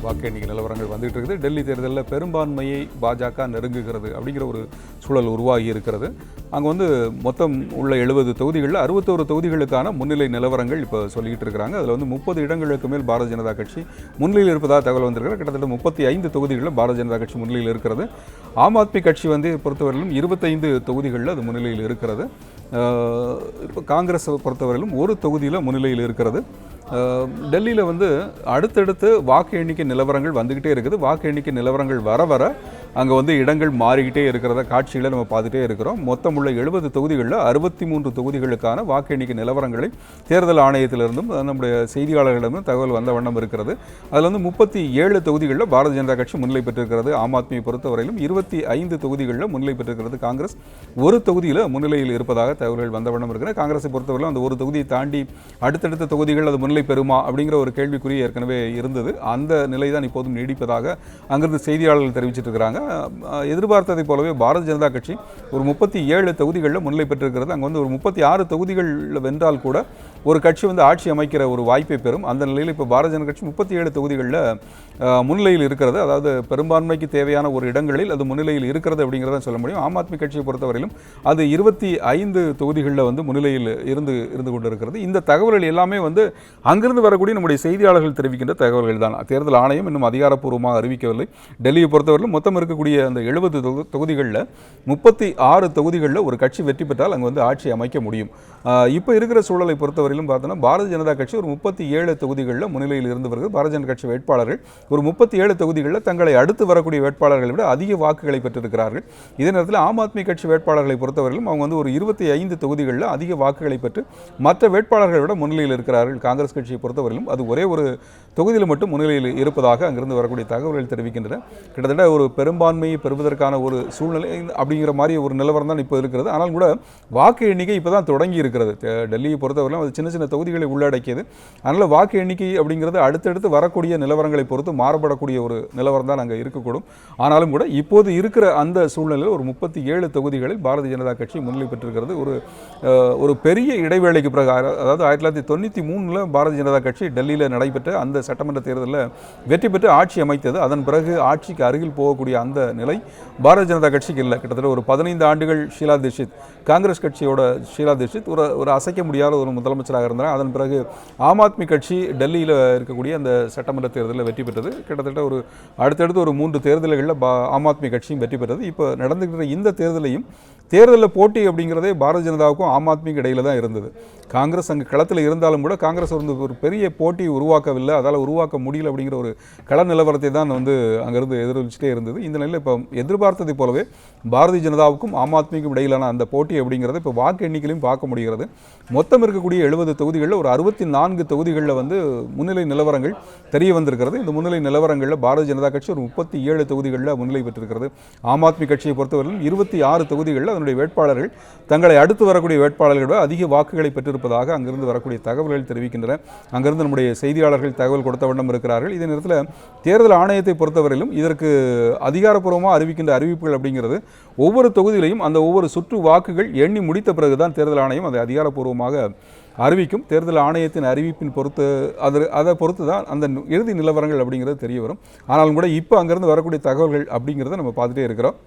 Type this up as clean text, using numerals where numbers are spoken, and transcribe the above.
வாக்கு எண்ணிக்கை நிலவரங்கள் வந்துகிட்டு இருக்குது. டெல்லி தேர்தலில் பெரும்பான்மையை பாஜக நெருங்குகிறது அப்படிங்கிற ஒரு சூழல் உருவாகி இருக்கிறது. அங்கே வந்து மொத்தம் உள்ள 70 தொகுதிகளில் 61 தொகுதிகளுக்கான முன்னிலை நிலவரங்கள் இப்போ சொல்லிக்கிட்டு இருக்கிறாங்க. அதில் வந்து 30 இடங்களுக்கு மேல் பாரதிய ஜனதா கட்சி முன்னிலையில் இருப்பதாக தகவல் வந்திருக்கிறது. கிட்டத்தட்ட 35 தொகுதிகளில் பாரதிய ஜனதா கட்சி முன்னிலையில் இருக்கிறது. ஆம் ஆத்மி கட்சி வந்து பொறுத்தவரையிலும் 25 தொகுதிகளில் அது முன்னிலையில் இருக்கிறது. இப்போ காங்கிரஸை பொறுத்தவரையிலும் ஒரு தொகுதியில் முன்னிலையில் இருக்கிறது. டெல்லியில் வந்து அடுத்தடுத்து வாக்கு எண்ணிக்கை நிலவரங்கள் வந்துக்கிட்டே இருக்குது. வாக்கு எண்ணிக்கை நிலவரங்கள் வர வர அங்கே வந்து இடங்கள் மாறிக்கிட்டே இருக்கிறத காட்சிகளை நம்ம பார்த்துட்டே இருக்கிறோம். மொத்தம் உள்ள 70 தொகுதிகளில் 63 தொகுதிகளுக்கான வாக்கு எண்ணிக்கை நிலவரங்களை தேர்தல் ஆணையத்திலிருந்தும் நம்முடைய செய்தியாளர்களிடமும் தகவல் வந்த வண்ணம் இருக்கிறது. அதில் வந்து 37 தொகுதிகளில் பாரதிய ஜனதா கட்சி முன்னிலை பெற்றிருக்கிறது. ஆம் ஆத்மியை பொறுத்தவரையிலும் 25 தொகுதிகளில் முன்னிலை பெற்றிருக்கிறது. காங்கிரஸ் ஒரு தொகுதியில் முன்னிலையில் இருப்பதாக தகவல்கள் வந்த வண்ணம் இருக்கிறது. காங்கிரஸை பொறுத்தவரையிலும் அந்த ஒரு தொகுதியை தாண்டி அடுத்தடுத்த தொகுதிகள் அது முன்னிலை பெறுமா அப்படிங்கிற ஒரு கேள்விக்குறி ஏற்கனவே இருந்தது. அந்த நிலை தான் இப்போதும் நீடிப்பதாக அங்கிருந்து செய்தியாளர்கள் தெரிவிச்சிட்டு இருக்கிறாங்க. எதிர்பார்த்ததை போலவே பாரதிய ஜனதா கட்சி ஒரு 37 தொகுதிகளில் முன்னிலை பெற்றிருக்கிறது. அங்கே வந்து ஒரு 36 தொகுதிகளில் வென்றால் கூட ஒரு கட்சி வந்து ஆட்சி அமைக்கிற ஒரு வாய்ப்பை பெறும். அந்த நிலையில் இப்போ பாரதிய ஜனதா கட்சி 37 தொகுதிகளில் முன்னிலையில் இருக்கிறது. அதாவது பெரும்பான்மைக்கு தேவையான ஒரு இடங்களில் அது முன்னிலையில் இருக்கிறது அப்படிங்கிறத சொல்ல முடியும். ஆம் ஆத்மி கட்சியை பொறுத்தவரையிலும் அது 25 தொகுதிகளில் வந்து முன்னிலையில் இருந்து கொண்டிருக்கிறது. இந்த தகவல்கள் எல்லாமே வந்து அங்கிருந்து வரக்கூடிய நம்முடைய செய்தியாளர்கள் தெரிவிக்கின்ற தகவல்கள் தான். தேர்தல் ஆணையம் இன்னும் அதிகாரப்பூர்வமாக அறிவிக்கவில்லை. டெல்லியை பொறுத்தவரையிலும் மொத்தம் இருக்கக்கூடிய அந்த 70 தொகுதிகளில் 36 தொகுதிகளில் ஒரு கட்சி வெற்றி பெற்றால் அங்கே வந்து ஆட்சி அமைக்க முடியும். இப்போ இருக்கிற சூழலை பொறுத்தவரையிலும் பார்த்தோன்னா பாரதிய ஜனதா கட்சி ஒரு 37 தொகுதிகளில் முன்னிலையில் இருந்து வருகிறது. பாரதிய ஜனதா கட்சி வேட்பாளர்கள் ஒரு 37 தொகுதிகளில் தங்களை அடுத்து வரக்கூடிய வேட்பாளர்களை விட அதிக வாக்குகளை பெற்றிருக்கிறார்கள். இதே நேரத்தில் ஆம் ஆத்மி கட்சி வேட்பாளர்களை பொறுத்தவரையிலும் அவங்க வந்து ஒரு 25 தொகுதிகளில் அதிக வாக்குகளை பெற்று மற்ற வேட்பாளர்களை விட முன்னிலையில் இருக்கிறார்கள். காங்கிரஸ் கட்சியை பொறுத்தவரையிலும் அது ஒரே ஒரு தொகுதியில் மட்டும் முன்னிலையில் இருப்பதாக அங்கிருந்து வரக்கூடிய தகவல்கள் தெரிவிக்கின்றன. கிட்டத்தட்ட ஒரு பெரும்பான்மையை பெறுவதற்கான ஒரு சூழ்நிலை அப்படிங்கிற மாதிரி ஒரு நிலவரம் தான் இப்போ இருக்கிறது. ஆனால் கூட வாக்கு எண்ணிக்கை இப்போ தான் தொடங்கி இருக்கிறது. டெல்லியை பொறுத்தவரையிலும் அது சின்ன சின்ன தொகுதிகளை உள்ளடக்கியது. அதனால் வாக்கு எண்ணிக்கை அப்படிங்கிறது அடுத்தடுத்து வரக்கூடிய நிலவரங்களை பொறுத்து மாறுபடக்கூடிய ஒரு நிலவரம் தான் அங்கே இருக்கக்கூடும். ஆனாலும் கூட இப்போது இருக்கிற அந்த சூழ்நிலையில் ஒரு 37 தொகுதிகளில் பாரதிய ஜனதா கட்சி முன்னிலை பெற்றிருக்கிறது. ஒரு பெரிய இடைவேளைக்கு பிறகு, அதாவது 1993 பாரதிய ஜனதா கட்சி டெல்லியில் நடைபெற்ற அந்த சட்டமன்ற தேர்தலில் வெற்றி பெற்று ஆட்சி அமைத்தது. அதன் பிறகு ஆட்சிக்கு அருகில் போகக்கூடிய அந்த நிலை பாரதிய ஜனதா கட்சிக்கு இல்லை. கிட்டத்தட்ட ஒரு 15 ஆண்டுகள் ஷீலா தீட்சித், காங்கிரஸ் கட்சியோட ஷீலா தீட்சித் ஒரு அசைக்க முடியாத ஒரு முதலமைச்சராக இருந்தார். அதன் பிறகு ஆம் ஆத்மி கட்சி டெல்லியில் இருக்கக்கூடிய அந்த சட்டமன்ற தேர்தலில் வெற்றி பெற்றது. கிட்டத்தட்ட ஒரு அடுத்தடுத்து ஒரு 3 தேர்தல்களில் ஆம் ஆத்மி கட்சியும் வெற்றி பெற்றது. இப்போ நடந்துகிற இந்த தேர்தலில் போட்டி அப்படிங்கிறதே பாரதிய ஜனதாவுக்கும் ஆம் ஆத்மிக்கு இடையில தான் இருந்தது. காங்கிரஸ் அங்கே களத்தில் இருந்தாலும் கூட காங்கிரஸ் வந்து ஒரு பெரிய போட்டி உருவாக்கவில்லை, அதால் உருவாக்க முடியல அப்படிங்கிற ஒரு கள நிலவரத்தை தான் வந்து அங்கேருந்து எதிர்வச்சுட்டே இருந்தது. இந்த நிலையில் இப்போ எதிர்பார்த்ததை போலவே பாரதிய ஜனதாவுக்கும் ஆம் ஆத்மிக்கும் இடையிலான அந்த போட்டி அப்படிங்கிறது இப்போ வாக்கு எண்ணிக்கையிலும் பார்க்க முடிகிறது. மொத்தம் இருக்கக்கூடிய 70 தொகுதிகளில் ஒரு 64 தொகுதிகளில் வந்து முன்னிலை நிலவரங்கள் தெரிய வந்திருக்கிறது. இந்த முன்னிலை நிலவரங்களில் பாரதிய ஜனதா கட்சி ஒரு 37 தொகுதிகளில் முன்னிலை பெற்றிருக்கிறது. ஆம் ஆத்மி கட்சியை பொறுத்தவரையிலும் 26 தொகுதிகளில் அதனுடைய வேட்பாளர்கள் தங்களை அடுத்து வரக்கூடிய வேட்பாளர்களோட அதிக வாக்குகளை பெற்றிருப்பதாக அங்கிருந்து வரக்கூடிய தகவல்கள் தெரிவிக்கின்றன. அங்கிருந்து நம்முடைய செய்தியாளர்கள் தகவல் கொடுத்த வண்ணம் இருக்கிறார்கள். இதே நேரத்தில் தேர்தல் ஆணையத்தை பொறுத்தவரையிலும் இதற்கு அதிகாரப்பூர்வமாக அறிவிக்கின்ற அறிவிப்புகள் அப்படிங்கிறது ஒவ்வொரு தொகுதியிலையும் அந்த ஒவ்வொரு சுற்று வாக்குகள் எண்ணி முடித்த பிறகுதான் தேர்தல் ஆணையம் அதை அதிகாரப்பூர்வமாக அறிவிக்கும். தேர்தல் ஆணையத்தின் அறிவிப்பின் பொறுத்து அதை பொறுத்து தான் அந்த இறுதி நிலவரங்கள் அப்படிங்கிறது தெரிய வரும். ஆனாலும் கூட இப்போ அங்கிருந்து வரக்கூடிய தகவல்கள் அப்படிங்கிறத நம்ம பார்த்துட்டே இருக்கிறோம்.